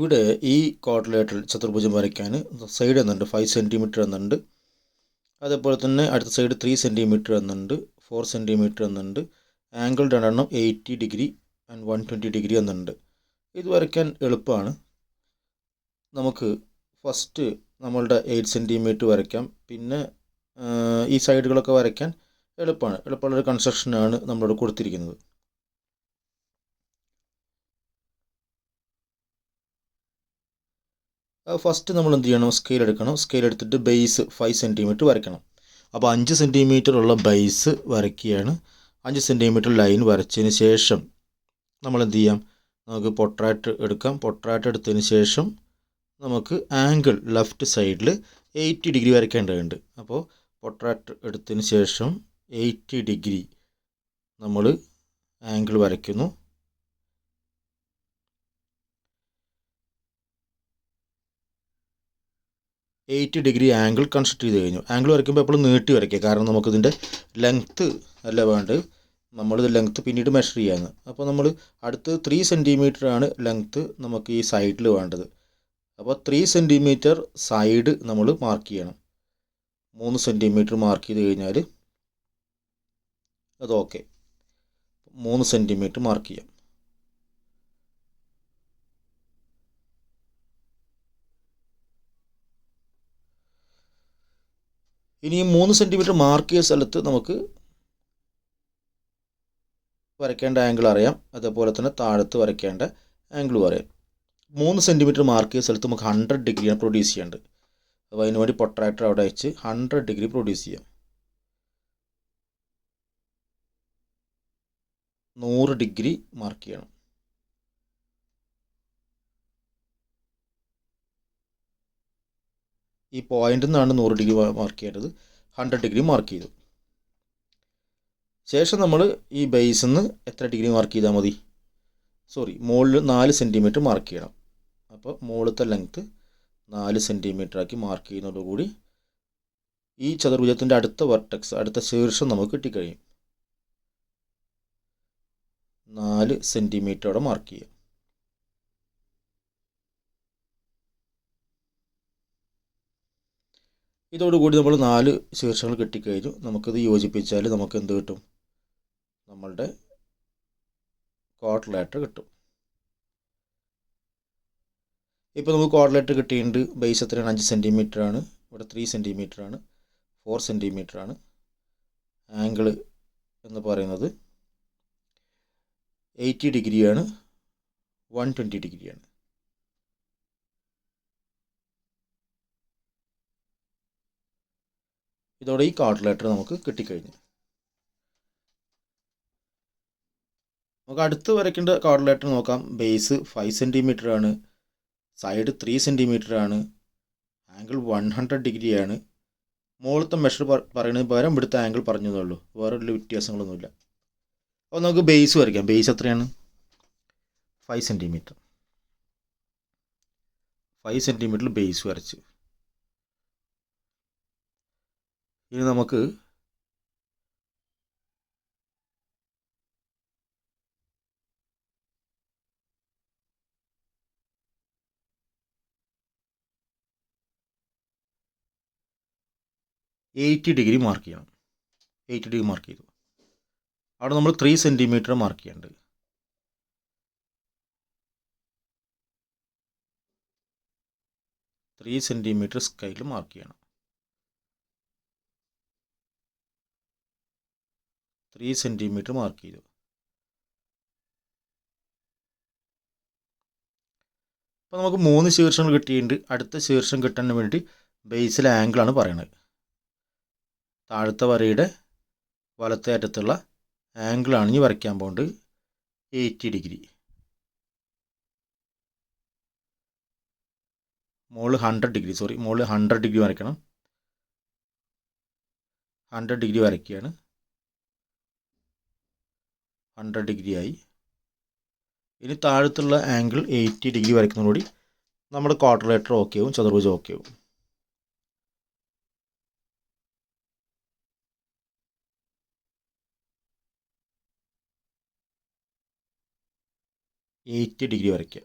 ഇവിടെ ഈ ക്വാഡ്രിലേറ്ററൽ ചതുർഭുജം വരയ്ക്കാൻ സൈഡ് എന്നുണ്ട് 5 സെൻറ്റിമീറ്റർ എന്നുണ്ട്. അതേപോലെ തന്നെ അടുത്ത സൈഡ് 3 സെൻറ്റിമീറ്റർ എന്നുണ്ട്, 4 സെൻറ്റിമീറ്റർ എന്നുണ്ട്. ആംഗിൾ രണ്ടെണ്ണം 80 ഡിഗ്രി ആൻഡ് 120 ഡിഗ്രി എന്നുണ്ട്. ഇത് വരയ്ക്കാൻ എളുപ്പമാണ്. നമുക്ക് ഫസ്റ്റ് നമ്മളുടെ 8 സെൻറ്റിമീറ്റർ വരയ്ക്കാം. പിന്നെ ഈ സൈഡുകളൊക്കെ വരയ്ക്കാൻ എളുപ്പമുള്ളൊരു കൺസ്ട്രക്ഷനാണ് നമ്മളോട് കൊടുത്തിരിക്കുന്നത്. ഫസ്റ്റ് നമ്മൾ എന്ത് ചെയ്യണം, സ്കെയിൽ എടുക്കണം. സ്കെയിൽ എടുത്തിട്ട് ബേസ് 5 സെൻറ്റിമീറ്റർ വരയ്ക്കണം. അപ്പോൾ 5 സെൻറ്റിമീറ്റർ ഉള്ള ബേസ് വരയ്ക്കുകയാണ്. 5 സെൻറ്റിമീറ്റർ ലൈൻ വരച്ചതിന് ശേഷം നമ്മൾ എന്ത് ചെയ്യാം, നമുക്ക് പൊട്രാക്ട് എടുക്കാം. പൊട്രാക്ട് എടുത്തതിന് ശേഷം നമുക്ക് ആംഗിൾ ലെഫ്റ്റ് സൈഡിൽ 80 ഡിഗ്രി വരയ്ക്കേണ്ടതുണ്ട്. അപ്പോൾ പൊട്രാക്ട് എടുത്തതിന് ശേഷം 80 ഡിഗ്രി നമ്മൾ ആംഗിൾ വരയ്ക്കുന്നു. ഡിഗ്രി ആംഗിൾ കൺസ്ട്രക്ട് ചെയ്ത് കഴിഞ്ഞു. ആംഗിൾ വരയ്ക്കുമ്പോൾ എപ്പോഴും നീട്ടി വരയ്ക്കുക, കാരണം നമുക്കിതിൻ്റെ ലെങ്ത്ത് അല്ല വേണ്ടത്, നമ്മളിത് ലെങ്ത്ത് പിന്നീട് മെഷർ ചെയ്യാമെന്ന്. അപ്പോൾ നമ്മൾ അടുത്ത് 3 സെൻറ്റിമീറ്റർ ആണ് ലെങ്ത്ത് നമുക്ക് ഈ സൈഡിൽ വേണ്ടത്. അപ്പോൾ 3 സെൻറ്റിമീറ്റർ സൈഡ് നമ്മൾ മാർക്ക് ചെയ്യണം. 3 സെൻറ്റിമീറ്റർ മാർക്ക് ചെയ്ത് കഴിഞ്ഞാൽ അത് ഓക്കെ. 3 സെൻറ്റിമീറ്റർ മാർക്ക് ചെയ്യാം. ഇനി 3 സെൻറ്റിമീറ്റർ മാർക്ക് ചെയ്ത സ്ഥലത്ത് നമുക്ക് വരയ്ക്കേണ്ട ആംഗിൾ അറിയാം, അതേപോലെ തന്നെ താഴത്ത് വരയ്ക്കേണ്ട ആംഗിളും അറിയാം. 3 സെൻറ്റിമീറ്റർ മാർക്ക് ചെയ്ത സ്ഥലത്ത് നമുക്ക് 100 ഡിഗ്രിയാണ് പ്രൊഡ്യൂസ് ചെയ്യേണ്ടത്. അപ്പോൾ അതിന് വേണ്ടി പൊട്രാക്ടർ അവിടെ വെച്ച് 100 ഡിഗ്രി പ്രൊഡ്യൂസ് ചെയ്യാം. 100 ഡിഗ്രി മാർക്ക് ചെയ്യണം. ഈ പോയിന്റിൽ നിന്നാണ് 100 ഡിഗ്രി മാർക്ക് ചെയ്യേണ്ടത്. 100 ഡിഗ്രി മാർക്ക് ചെയ്തു ശേഷം നമ്മൾ ഈ ബേസിൽ നിന്ന് എത്ര ഡിഗ്രി മാർക്ക് ചെയ്താൽ മതി, മുകളിൽ 4 സെൻറ്റിമീറ്റർ മാർക്ക് ചെയ്യണം. അപ്പോൾ മുകളിലത്തെ ലെങ്ത്ത് 4 സെൻറ്റിമീറ്റർ ആക്കി മാർക്ക് ചെയ്യുന്നതോടുകൂടി ഈ ചതുർഭുജത്തിൻ്റെ അടുത്ത വെർട്ടെക്സ്, അടുത്ത ശീർഷം നമുക്ക് കിട്ടിക്കഴിയും. 4 സെൻറ്റിമീറ്ററോടെ മാർക്ക് ചെയ്യാം. ഇതോടുകൂടി നമ്മൾ 4 ശീർഷങ്ങൾ കിട്ടിക്കഴിഞ്ഞു. നമുക്കിത് യോജിപ്പിച്ചാൽ നമുക്ക് എന്ത് കിട്ടും, നമ്മളുടെ ക്വാഡ്രിലേറ്റർ കിട്ടും. ഇപ്പോൾ നമുക്ക് ക്വാഡ്രിലേറ്റർ കിട്ടിയിട്ടുണ്ട്. ബേസ് എത്രയാണ്, 5 സെൻറ്റിമീറ്റർ ആണ്. ഇവിടെ 3 സെൻറ്റിമീറ്റർ ആണ്, 4 സെൻറ്റിമീറ്റർ ആണ്. ആംഗിൾ എന്ന് പറയുന്നത് 80 ഡിഗ്രിയാണ്, 120 ഡിഗ്രിയാണ്. ഇതോടെ ഈ ക്വാഡ്രിലേറ്റർ നമുക്ക് കിട്ടിക്കഴിഞ്ഞു. നമുക്ക് അടുത്ത് വരയ്ക്കേണ്ട ക്വാഡ്രിലേറ്റർ നോക്കാം. ബേസ് 5 സെൻറ്റിമീറ്റർ ആണ്, സൈഡ് 3 സെൻറ്റിമീറ്റർ ആണ്, ആംഗിൾ 100 ഡിഗ്രിയാണ്. മുകളിലത്തെ മെഷർ പറയുന്നതിന് പകരം ഇവിടുത്തെ ആംഗിൾ പറഞ്ഞതേ ഉള്ളൂ, വേറെ വലിയ വ്യത്യാസങ്ങളൊന്നുമില്ല. അപ്പോൾ നമുക്ക് ബേസ് വരയ്ക്കാം. ബേസ് എത്രയാണ്, 5 സെൻറ്റിമീറ്റർ. 5 സെൻറ്റിമീറ്ററിൽ ബേസ് വരച്ച് ഇനി നമുക്ക് ഡിഗ്രി മാർക്ക് ചെയ്യണം. 80 ഡിഗ്രി മാർക്ക് ചെയ്തു. അവിടെ നമ്മൾ 3 സെൻറ്റിമീറ്റർ മാർക്ക് ചെയ്യേണ്ടത്. 3 സെൻറ്റിമീറ്റർ സ്കെയിൽ മാർക്ക് ചെയ്യണം. 3 സെൻറ്റിമീറ്റർ മാർക്ക് ചെയ്തു. അപ്പോൾ നമുക്ക് 3 ശീർഷങ്ങൾ കിട്ടിയിട്ടുണ്ട്. അടുത്ത ശീർഷം കിട്ടാൻ വേണ്ടി ബേസിലെ ആംഗിളാണ് പറയുന്നത്. താഴത്തെ വരയുടെ വലത്തെ അറ്റത്തുള്ള ആംഗിളാണ് ഇനി വരയ്ക്കാൻ പോകുന്നത്, 80 ഡിഗ്രി. മുകളിൽ 100 ഡിഗ്രി വരയ്ക്കണം. 100 ഡിഗ്രി വരയ്ക്കുകയാണ്. 100 ഡിഗ്രി ആയി. ഇനി താഴത്തുള്ള ആംഗിൾ 80 ഡിഗ്രി വരയ്ക്കുന്നതോടുകൂടി നമ്മുടെ ക്വാഡ്രിലേറ്റർ ഓക്കെ ആവും, ചതുർഭുജം ഓക്കെ ആവും. ഡിഗ്രി വരയ്ക്കുക.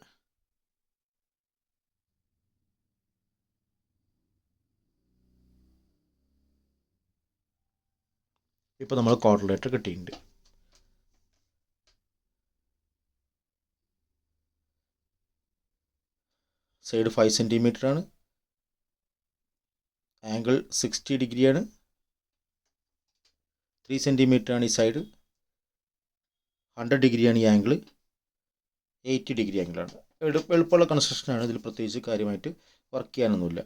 ഇപ്പോൾ നമ്മൾ ക്വാഡ്രിലേറ്റർ കിട്ടിയിട്ടുണ്ട്. സൈഡ് 5 സെൻറ്റിമീറ്റർ ആണ്, ആംഗിൾ 60 ഡിഗ്രിയാണ്, 3 സെൻറ്റിമീറ്റർ ആണ് ഈ സൈഡ്, 100 ഡിഗ്രിയാണ് ഈ ആംഗിൾ, 80 ഡിഗ്രി ആംഗിളാണ്. എളുപ്പമുള്ള കൺസ്ട്രക്ഷനാണ്. ഇതിൽ പ്രത്യേകിച്ച് കാര്യമായിട്ട് വർക്ക് ചെയ്യാനൊന്നുമില്ല.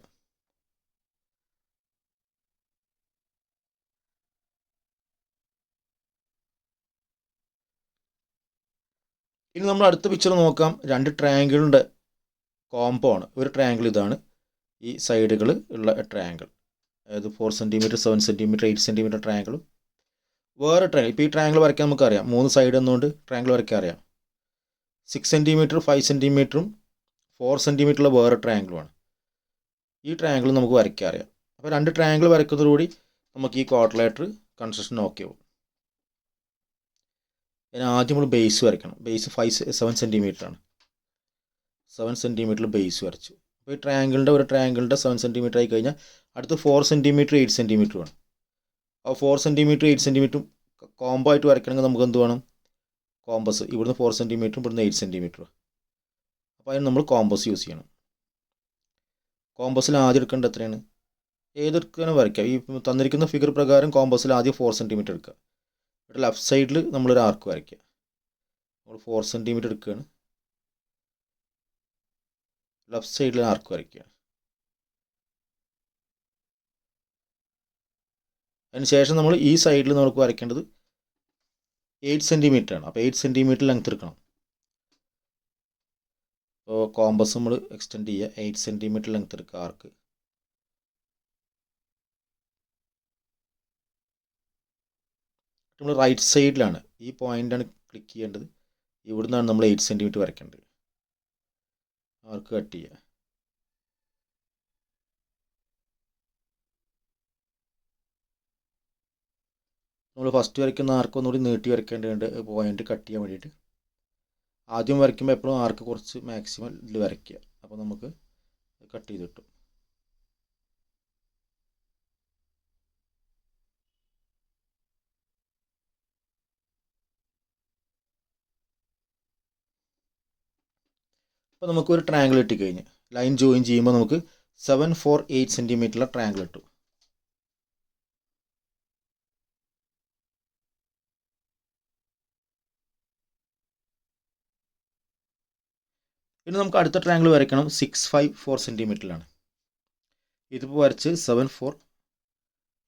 ഇനി നമ്മൾ അടുത്ത പിക്ചർ നോക്കാം. രണ്ട് ട്രയാങ്കിളിൻ്റെ കോംബോ ആണ്. ഒരു ട്രയാങ്കിൾ ഇതാണ്, ഈ സൈഡുകൾ ഉള്ള ട്രയാങ്കിൾ, അതായത് 4 സെൻറ്റിമീറ്റർ, 7 സെൻറ്റിമീറ്റർ, 8 സെൻറ്റിമീറ്റർ ട്രയാങ്കിളും വേറെ ട്രയാങ്കിൾ. ഇപ്പോൾ ഈ ട്രയാങ്കിൾ വരയ്ക്കാൻ നമുക്കറിയാം, 3 സൈഡ് എന്നുകൊണ്ട് ട്രയാങ്കിൾ വരയ്ക്കാൻ അറിയാം. 6 സെൻറ്റിമീറ്റർ, 5 സെൻറ്റിമീറ്ററും 4 സെൻറ്റിമീറ്ററുള്ള വേറെ ട്രയാങ്കിളുമാണ്. ഈ ട്രയാങ്കിൾ നമുക്ക് വരയ്ക്കാൻ അറിയാം. അപ്പോൾ രണ്ട് ട്രയാങ്കിൾ വരയ്ക്കുന്നതോടുകൂടി നമുക്ക് ഈ ക്വാഡ്രിലേറ്റർ കൺസ്ട്രക്ഷൻ ഓക്കെ ആവും. അതിന് ആദ്യം നമ്മൾ ബേസ് വരയ്ക്കണം. ബേസ് 7 സെൻറ്റിമീറ്റർ ആണ്. 7 സെൻറ്റിമീറ്ററിൽ ബേസ് വരച്ചു. അപ്പോൾ ഈ ഒരു ട്രയാങ്കിളിൻ്റെ 7 സെൻറ്റിമീറ്റർ ആയി കഴിഞ്ഞാൽ അടുത്ത് 4 സെൻറ്റിമീറ്റർ, 8 സെൻറ്റിമീറ്റർ വേണം. അപ്പോൾ 4 സെൻറ്റിമീറ്റർ, 8 സെൻറ്റിമീറ്ററും കോംബോ ആയിട്ട് വരയ്ക്കണമെങ്കിൽ നമുക്ക് എന്ത് വേണം? കോമ്പസ്. ഇവിടുന്ന് 4 സെൻറ്റിമീറ്ററും ഇവിടുന്ന് 8 സെൻറ്റിമീറ്ററും. അപ്പോൾ അതിന് നമ്മൾ കോമ്പസ് യൂസ് ചെയ്യണം. കോമ്പസിൽ ആദ്യം എടുക്കേണ്ടത് എത്രയാണ്? ഏതെടുക്കാനും വരയ്ക്കാം. ഈ തന്നിരിക്കുന്ന ഫിഗർ പ്രകാരം കോമ്പസിൽ ആദ്യം 4 സെൻറ്റിമീറ്റർ എടുക്കുക. എന്നിട്ട് ലെഫ്റ്റ് സൈഡിൽ നമ്മളൊരു ആർക്ക് വരയ്ക്കുക. നമ്മൾ 4 സെൻറ്റിമീറ്റർ എടുക്കുകയാണ്, ലെഫ്റ്റ് സൈഡിൽ ആർക്ക് വരയ്ക്കുക. അതിന് ശേഷം നമ്മൾ ഈ സൈഡിൽ നമുക്ക് വരയ്ക്കേണ്ടത് 8 സെൻറ്റിമീറ്റർ ആണ്. അപ്പോൾ 8 സെൻറ്റിമീറ്റർ ലെങ്ത് എടുക്കണം. അപ്പോൾ കോമ്പസ് നമ്മൾ എക്സ്റ്റെൻഡ് ചെയ്യുക, 8 സെൻറ്റിമീറ്റർ ലെങ്ത് എടുക്കുക ആർക്ക്. നമ്മൾ റൈറ്റ് സൈഡിലാണ്, ഈ പോയിൻ്റാണ് ക്ലിക്ക് ചെയ്യേണ്ടത്. ഇവിടുന്നാണ് നമ്മൾ 8 സെൻറ്റിമീറ്റർ വരയ്ക്കേണ്ടത്. ആർക്ക് കട്ട് ചെയ്യുക. നമ്മൾ ഫസ്റ്റ് വരയ്ക്കുന്ന ആർക്ക് ഒന്നുകൂടി നീട്ടി വരയ്ക്കേണ്ടതുണ്ട്, പോയിൻ്റ് കട്ട് ചെയ്യാൻ വേണ്ടിയിട്ട്. ആദ്യം വരയ്ക്കുമ്പോൾ എപ്പോഴും ആർക്ക് കുറച്ച് മാക്സിമം ഇതിൽ വരയ്ക്കുക. അപ്പോൾ നമുക്ക് കട്ട് ചെയ്ത് കിട്ടും. അപ്പോൾ നമുക്കൊരു ട്രയാങ്കിൾ കിട്ടിക്കഴിഞ്ഞ് ലൈൻ ജോയിൻ ചെയ്യുമ്പോൾ നമുക്ക് 7, 4, 8 സെൻറ്റിമീറ്ററിലെ ട്രയാങ്കിൾ കിട്ടും. ഇനി നമുക്ക് അടുത്ത ട്രയാങ്കിൾ വരയ്ക്കണം. 6, 5, 4 സെൻറ്റിമീറ്ററിലാണ്. ഇതിപ്പോൾ വരച്ച് 7, 4,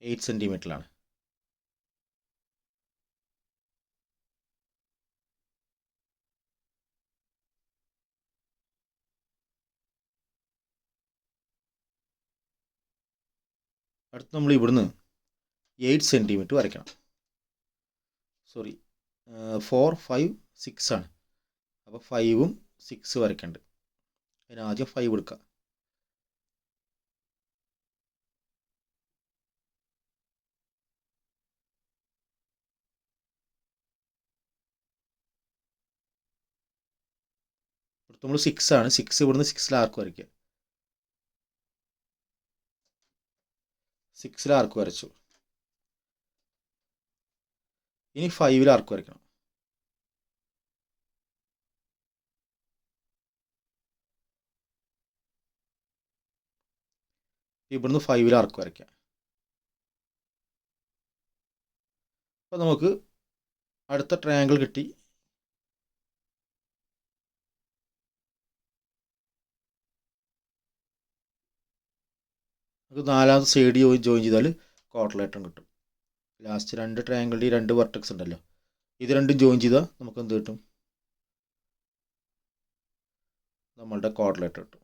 8 സെൻറ്റിമീറ്ററിലാണ്. അടുത്ത് നമ്മൾ ഇവിടുന്ന് 8 സെൻറ്റിമീറ്റർ വരയ്ക്കണം. 4, 5, 6 ആണ്. അപ്പോൾ 5ഉം 6 വരയ്ക്കേണ്ടത്. അതിന് ആദ്യം 5 എടുക്കുക. ഇവിടുത്തെ നമ്മൾ 6 ആണ്. 6 ഇവിടുന്ന് 6ൽ ആർക്ക് വരയ്ക്കുക. 6ൽ ആർക്ക് വരച്ചു. ഇനി 5ൽ ആർക്ക് വരയ്ക്കണം. ഇവിടുന്ന് 5ൽ ആർക്ക് വരയ്ക്കാം. അപ്പോൾ നമുക്ക് അടുത്ത ട്രയാങ്കിൾ കിട്ടി. നമുക്ക് നാലാമത്തെ സൈഡ് ജോയിൻ ചെയ്താൽ ക്വാഡ്രിലേറ്ററും കിട്ടും. ലാസ്റ്റ് രണ്ട് ട്രയാങ്കിളിൻ്റെ 2 വെർട്ടെക്സ് ഉണ്ടല്ലോ, ഇത് രണ്ടും ജോയിൻ ചെയ്താൽ നമുക്ക് എന്ത് കിട്ടും? നമ്മളുടെ ക്വാഡ്രിലേറ്റർ കിട്ടും.